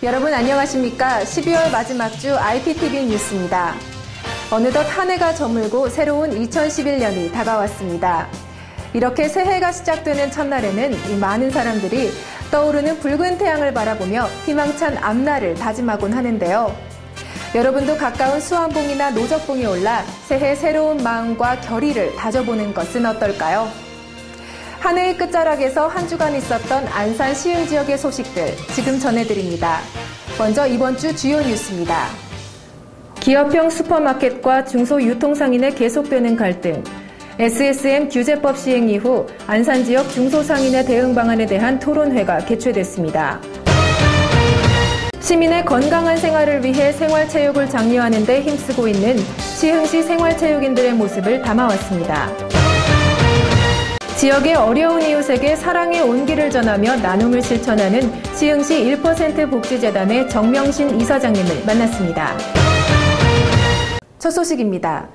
여러분 안녕하십니까? 12월 마지막 주 IPTV 뉴스입니다. 어느덧 한 해가 저물고 새로운 2011년이 다가왔습니다. 이렇게 새해가 시작되는 첫날에는 이 많은 사람들이 떠오르는 붉은 태양을 바라보며 희망찬 앞날을 다짐하곤 하는데요. 여러분도 가까운 수안봉이나 노적봉에 올라 새해 새로운 마음과 결의를 다져보는 것은 어떨까요? 한 해의 끝자락에서 한 주간 있었던 안산 시흥 지역의 소식들 지금 전해드립니다. 먼저 이번 주 주요 뉴스입니다. 기업형 슈퍼마켓과 중소유통상인의 계속되는 갈등, SSM 규제법 시행 이후 안산 지역 중소상인의 대응 방안에 대한 토론회가 개최됐습니다. 시민의 건강한 생활을 위해 생활체육을 장려하는 데 힘쓰고 있는 시흥시 생활체육인들의 모습을 담아왔습니다. 지역의 어려운 이웃에게 사랑의 온기를 전하며 나눔을 실천하는 시흥시 1% 복지재단의 정명신 이사장님을 만났습니다. 첫 소식입니다.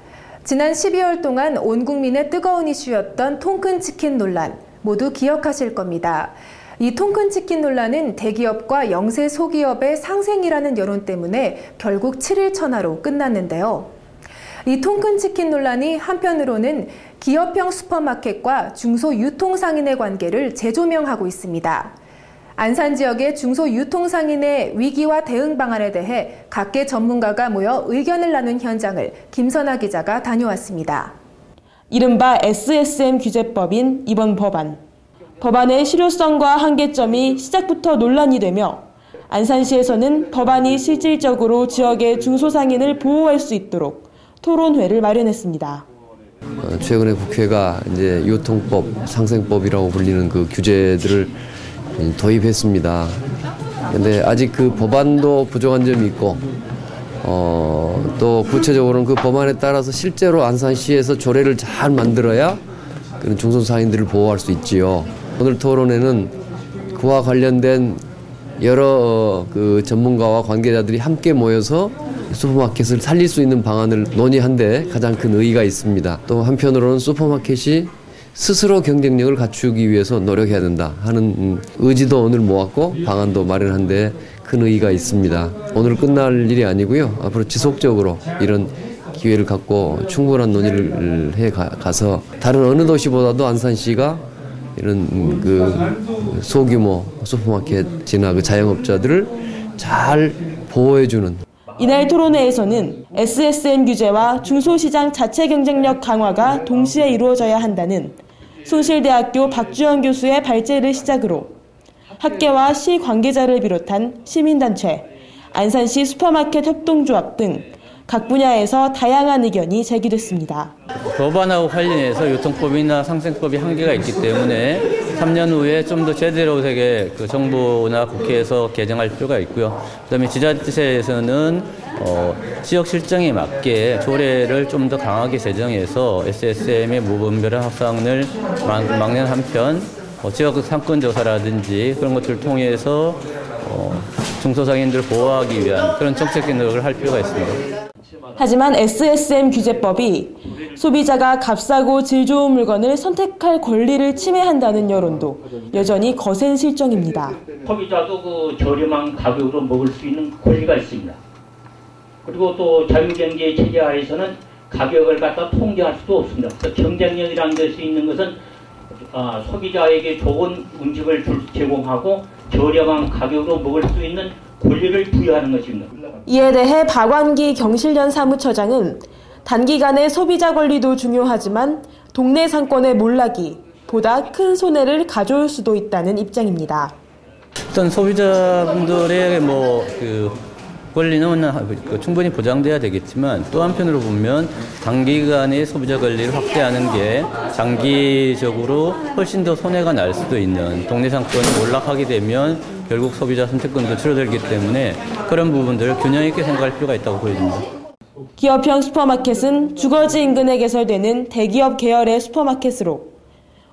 지난 12월 동안 온 국민의 뜨거운 이슈였던 통큰 치킨 논란 모두 기억하실 겁니다. 이 통큰 치킨 논란은 대기업과 영세 소기업의 상생이라는 여론 때문에 결국 7일 천하로 끝났는데요. 이 통큰 치킨 논란이 한편으로는 기업형 슈퍼마켓과 중소유통상인의 관계를 재조명하고 있습니다. 안산 지역의 중소유통상인의 위기와 대응 방안에 대해 각계 전문가가 모여 의견을 나눈 현장을 김선아 기자가 다녀왔습니다. 이른바 SSM 규제법인 이번 법안. 법안의 실효성과 한계점이 시작부터 논란이 되며 안산시에서는 법안이 실질적으로 지역의 중소상인을 보호할 수 있도록 토론회를 마련했습니다. 최근에 국회가 이제 유통법, 상생법이라고 불리는 그 규제들을 도입했습니다. 근데 아직 그 법안도 부족한 점이 있고, 또 구체적으로는 그 법안에 따라서 실제로 안산시에서 조례를 잘 만들어야 그런 중소상인들을 보호할 수 있지요. 오늘 토론회는 그와 관련된 여러 그 전문가와 관계자들이 함께 모여서 슈퍼마켓을 살릴 수 있는 방안을 논의한 데 가장 큰 의의가 있습니다. 또 한편으로는 슈퍼마켓이 스스로 경쟁력을 갖추기 위해서 노력해야 된다 하는 의지도 오늘 모았고 방안도 마련한 데 큰 의의가 있습니다. 오늘 끝날 일이 아니고요. 앞으로 지속적으로 이런 기회를 갖고 충분한 논의를 해 가서 다른 어느 도시보다도 안산시가 이런 그 소규모 슈퍼마켓이나 그 자영업자들을 잘 보호해주는. 이날 토론회에서는 SSM 규제와 중소시장 자체 경쟁력 강화가 동시에 이루어져야 한다는 숭실대학교 박주영 교수의 발제를 시작으로 학계와 시 관계자를 비롯한 시민단체, 안산시 슈퍼마켓 협동조합 등 각 분야에서 다양한 의견이 제기됐습니다. 법안하고 관련해서 유통법이나 상생법이 한계가 있기 때문에 3년 후에 좀 더 제대로 되게 그 정부나 국회에서 개정할 필요가 있고요. 그다음에 지자체에서는 지역 실정에 맞게 조례를 좀 더 강하게 제정해서 SSM의 무분별한 확산을 막는 한편 지역 상권 조사라든지 그런 것들을 통해서 중소상인들을 보호하기 위한 그런 정책적 노력을 할 필요가 있습니다. 하지만 SSM 규제법이 소비자가 값싸고 질 좋은 물건을 선택할 권리를 침해한다는 여론도 여전히 거센 실정입니다. 소비자도 그 저렴한 가격으로 먹을 수 있는 권리가 있습니다. 그리고 또 자유경제 체제 하에서는 가격을 갖다 통제할 수도 없습니다. 경쟁력이라는 것이 있는 것은 소비자에게 좋은 음식을 제공하고 저렴한 가격으로 먹을 수 있는 권리를 부여하는 것입니다. 이에 대해 박완기 경실련 사무처장은 단기간의 소비자 권리도 중요하지만 동네 상권의 몰락이 보다 큰 손해를 가져올 수도 있다는 입장입니다. 일단 소비자분들의 권리는 충분히 보장돼야 되겠지만 또 한편으로 보면 단기간의 소비자 권리를 확대하는 게 장기적으로 훨씬 더 손해가 날 수도 있는 동네 상권이 몰락하게 되면 결국 소비자 선택권도 줄어들기 때문에 그런 부분들을 균형 있게 생각할 필요가 있다고 보입니다. 기업형 슈퍼마켓은 주거지 인근에 개설되는 대기업 계열의 슈퍼마켓으로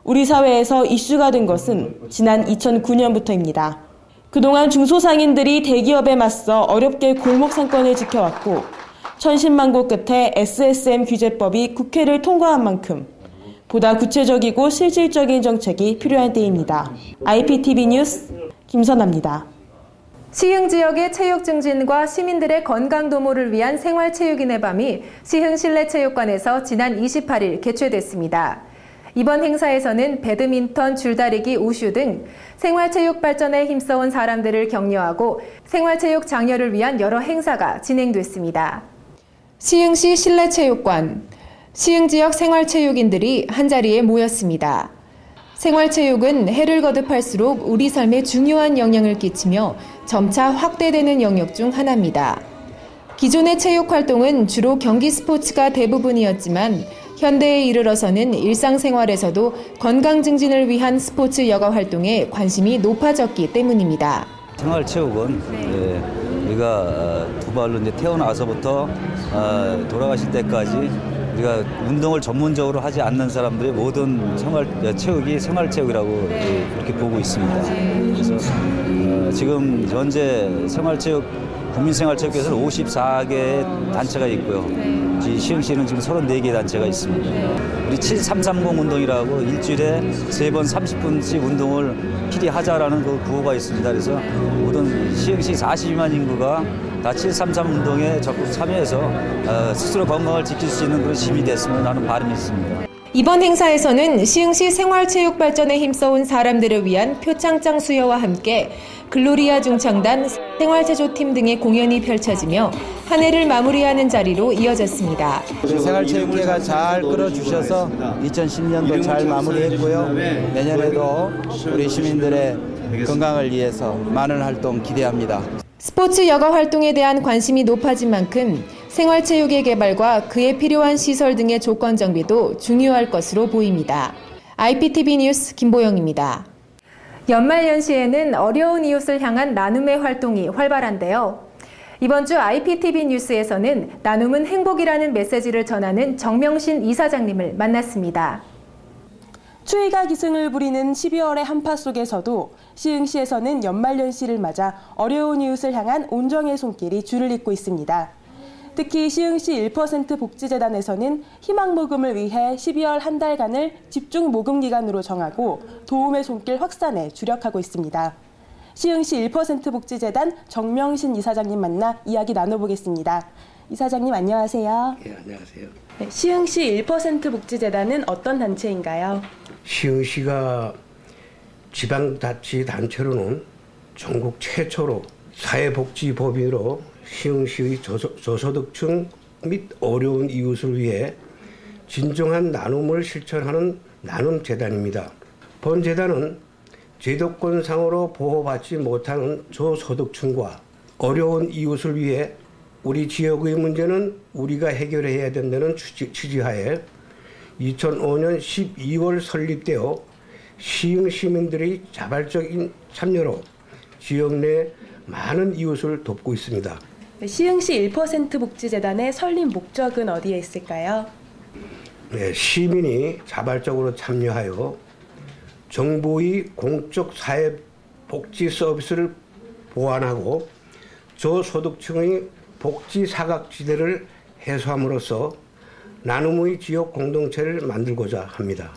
우리 사회에서 이슈가 된 것은 지난 2009년부터입니다. 그동안 중소상인들이 대기업에 맞서 어렵게 골목 상권을 지켜왔고 천신만고 끝에 SSM 규제법이 국회를 통과한 만큼 보다 구체적이고 실질적인 정책이 필요한 때입니다. IPTV 뉴스 김선아입니다. 시흥 지역의 체육 증진과 시민들의 건강 도모를 위한 생활체육인의 밤이 시흥 실내체육관에서 지난 28일 개최됐습니다. 이번 행사에서는 배드민턴, 줄다리기, 우슈 등 생활체육 발전에 힘써온 사람들을 격려하고 생활체육 장려를 위한 여러 행사가 진행됐습니다. 시흥시 실내체육관, 시흥 지역 생활체육인들이 한자리에 모였습니다. 생활체육은 해를 거듭할수록 우리 삶에 중요한 영향을 끼치며 점차 확대되는 영역 중 하나입니다. 기존의 체육 활동은 주로 경기 스포츠가 대부분이었지만 현대에 이르러서는 일상생활에서도 건강 증진을 위한 스포츠 여가 활동에 관심이 높아졌기 때문입니다. 생활체육은 우리가 두 발로 이제 태어나서부터 돌아가실 때까지 우리가 운동을 전문적으로 하지 않는 사람들의 모든 체육이 생활체육이라고 그렇게 보고 있습니다. 그래서 지금 현재 국민생활체육회에서는 54개의 단체가 있고요. 시흥시는 지금 34개의 단체가 있습니다. 우리 7330 운동이라고 일주일에 3번 30분씩 운동을 필히 하자라는 그 구호가 있습니다. 그래서 모든 시흥시 42만 인구가 다 733 운동에 적극 참여해서 스스로 건강을 지킬 수 있는 그런 시민이 됐으면 하는 바람이 있습니다. 이번 행사에서는 시흥시 생활체육 발전에 힘써온 사람들을 위한 표창장 수여와 함께 글로리아 중창단, 생활체조팀 등의 공연이 펼쳐지며 한 해를 마무리하는 자리로 이어졌습니다. 생활체육회가 잘 끌어주셔서 2010년도 잘 마무리했고요. 내년에도 우리 시민들의 건강을 위해서 많은 활동 기대합니다. 스포츠 여가 활동에 대한 관심이 높아진 만큼 생활체육의 개발과 그에 필요한 시설 등의 조건 정비도 중요할 것으로 보입니다. IPTV 뉴스 김보영입니다. 연말연시에는 어려운 이웃을 향한 나눔의 활동이 활발한데요. 이번 주 IPTV 뉴스에서는 나눔은 행복이라는 메시지를 전하는 정명신 이사장님을 만났습니다. 추위가 기승을 부리는 12월의 한파 속에서도 시흥시에서는 연말연시를 맞아 어려운 이웃을 향한 온정의 손길이 줄을 잇고 있습니다. 특히 시흥시 1% 복지재단에서는 희망모금을 위해 12월 한 달간을 집중 모금 기간으로 정하고 도움의 손길 확산에 주력하고 있습니다. 시흥시 1% 복지재단 정명신 이사장님 만나 이야기 나눠보겠습니다. 이사장님 안녕하세요. 네, 안녕하세요. 네, 시흥시 1% 복지재단은 어떤 단체인가요? 시흥시가 지방자치단체로는 전국 최초로 사회복지법인으로 시흥시의 저소득층 및 어려운 이웃을 위해 진정한 나눔을 실천하는 나눔재단입니다. 본 재단은 제도권상으로 보호받지 못하는 저소득층과 어려운 이웃을 위해 우리 지역의 문제는 우리가 해결해야 된다는 취지하에 2005년 12월 설립되어 시흥 시민들의 자발적인 참여로 지역 내 많은 이웃을 돕고 있습니다. 시흥시 1% 복지재단의 설립 목적은 어디에 있을까요? 네, 시민이 자발적으로 참여하여 정부의 공적 사회복지 서비스를 보완하고 저소득층의 복지 사각지대를 해소함으로써 나눔의 지역 공동체를 만들고자 합니다.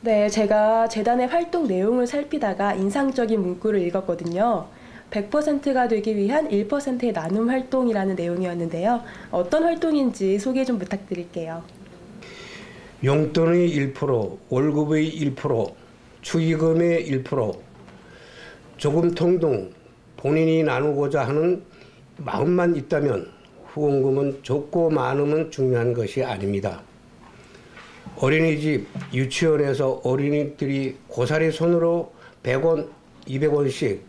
네, 제가 재단의 활동 내용을 살피다가 인상적인 문구를 읽었거든요. 100%가 되기 위한 1%의 나눔 활동이라는 내용이었는데요. 어떤 활동인지 소개 좀 부탁드릴게요. 용돈의 1%, 월급의 1%, 축의금의 1%, 저금통 등 본인이 나누고자 하는 마음만 있다면 후원금은 적고 많으면 중요한 것이 아닙니다. 어린이집, 유치원에서 어린이들이 고사리 손으로 100원, 200원씩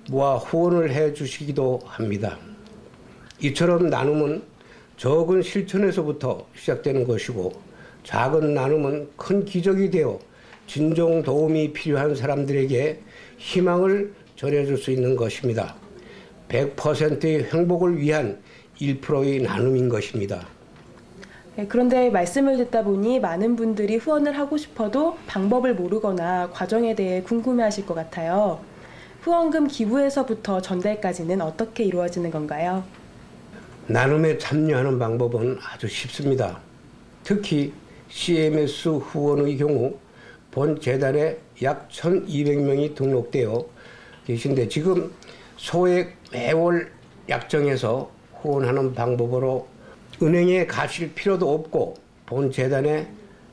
모아 후원을 해주시기도 합니다. 이처럼 나눔은 적은 실천에서부터 시작되는 것이고 작은 나눔은 큰 기적이 되어 진정 도움이 필요한 사람들에게 희망을 전해줄 수 있는 것입니다. 100%의 행복을 위한 1%의 나눔인 것입니다. 네, 그런데 말씀을 듣다 보니 많은 분들이 후원을 하고 싶어도 방법을 모르거나 과정에 대해 궁금해하실 것 같아요. 후원금 기부에서부터 전달까지는 어떻게 이루어지는 건가요? 나눔에 참여하는 방법은 아주 쉽습니다. 특히 CMS 후원의 경우 본 재단에 약 1,200명이 등록되어 계신데 지금 소액 매월 약정해서 후원하는 방법으로 은행에 가실 필요도 없고 본재단에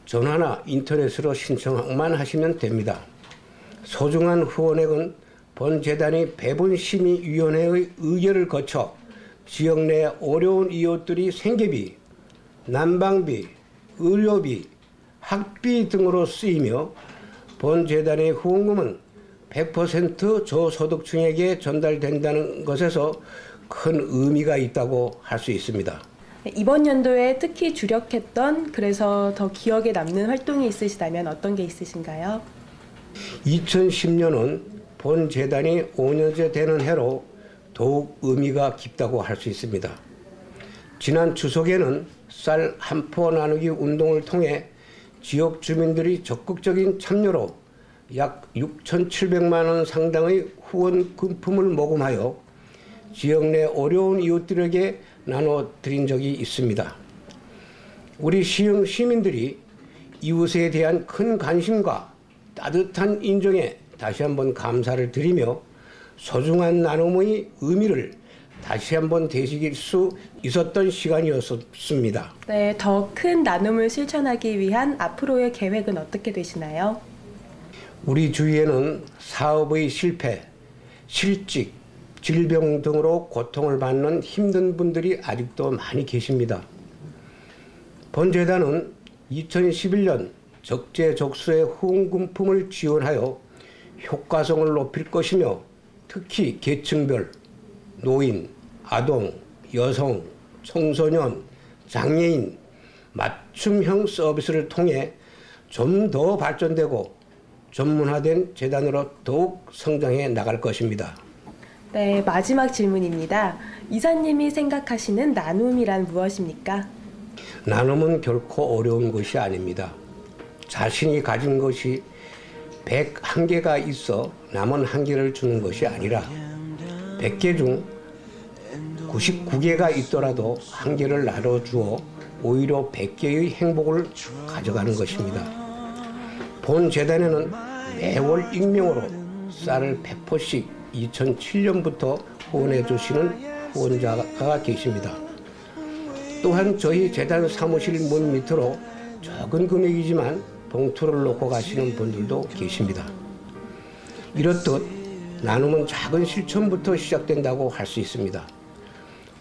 전화나 인터넷으로 신청만 하시면 됩니다. 소중한 후원액은 본재단이 배분심의위원회의 의결을 거쳐 지역 내 어려운 이웃들이 생계비, 난방비, 의료비, 학비 등으로 쓰이며 본재단의 후원금은 100% 저소득층에게 전달된다는 것에서 큰 의미가 있다고 할 수 있습니다. 이번 연도에 특히 주력했던 그래서 더 기억에 남는 활동이 있으시다면 어떤 게 있으신가요? 2010년은 본재단이 5년째 되는 해로 더욱 의미가 깊다고 할 수 있습니다. 지난 추석에는 쌀 한 포 나누기 운동을 통해 지역 주민들이 적극적인 참여로 약 6,700만 원 상당의 후원 금품을 모금하여 지역 내 어려운 이웃들에게 나눠드린 적이 있습니다. 우리 시흥 시민들이 이웃에 대한 큰 관심과 따뜻한 인정에 다시 한번 감사를 드리며 소중한 나눔의 의미를 다시 한번 되새길 수 있었던 시간이었습니다. 네, 더 큰 나눔을 실천하기 위한 앞으로의 계획은 어떻게 되시나요? 우리 주위에는 사업의 실패, 실직, 질병 등으로 고통을 받는 힘든 분들이 아직도 많이 계십니다. 본재단은 2011년 적재적소의 후원금품을 지원하여 효과성을 높일 것이며 특히 계층별, 노인, 아동, 여성, 청소년, 장애인, 맞춤형 서비스를 통해 좀 더 발전되고 전문화된 재단으로 더욱 성장해 나갈 것입니다. 네, 마지막 질문입니다. 이사님이 생각하시는 나눔이란 무엇입니까? 나눔은 결코 어려운 것이 아닙니다. 자신이 가진 것이 101개가 있어 남은 1개를 주는 것이 아니라 100개 중 99개가 있더라도 1개를 나눠주어 오히려 100개의 행복을 가져가는 것입니다. 본 재단에는 매월 익명으로 쌀을 100포씩 2007년부터 후원해 주시는 후원자가 계십니다. 또한 저희 재단 사무실 문 밑으로 적은 금액이지만 봉투를 놓고 가시는 분들도 계십니다. 이렇듯 나눔은 작은 실천부터 시작된다고 할 수 있습니다.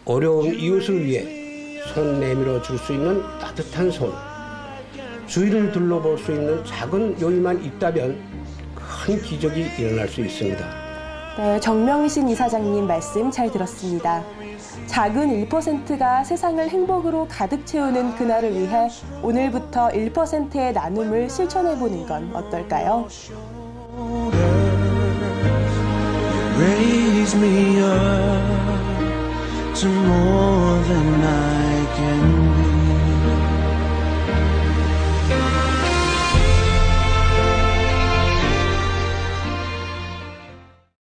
어려운 이웃을 위해 손 내밀어 줄 수 있는 따뜻한 손, 주위를 둘러볼 수 있는 작은 여유만 있다면 큰 기적이 일어날 수 있습니다. 네, 정명신 이사장님 말씀 잘 들었습니다. 작은 1%가 세상을 행복으로 가득 채우는 그날을 위해 오늘부터 1%의 나눔을 실천해보는 건 어떨까요? Raise me up to more than I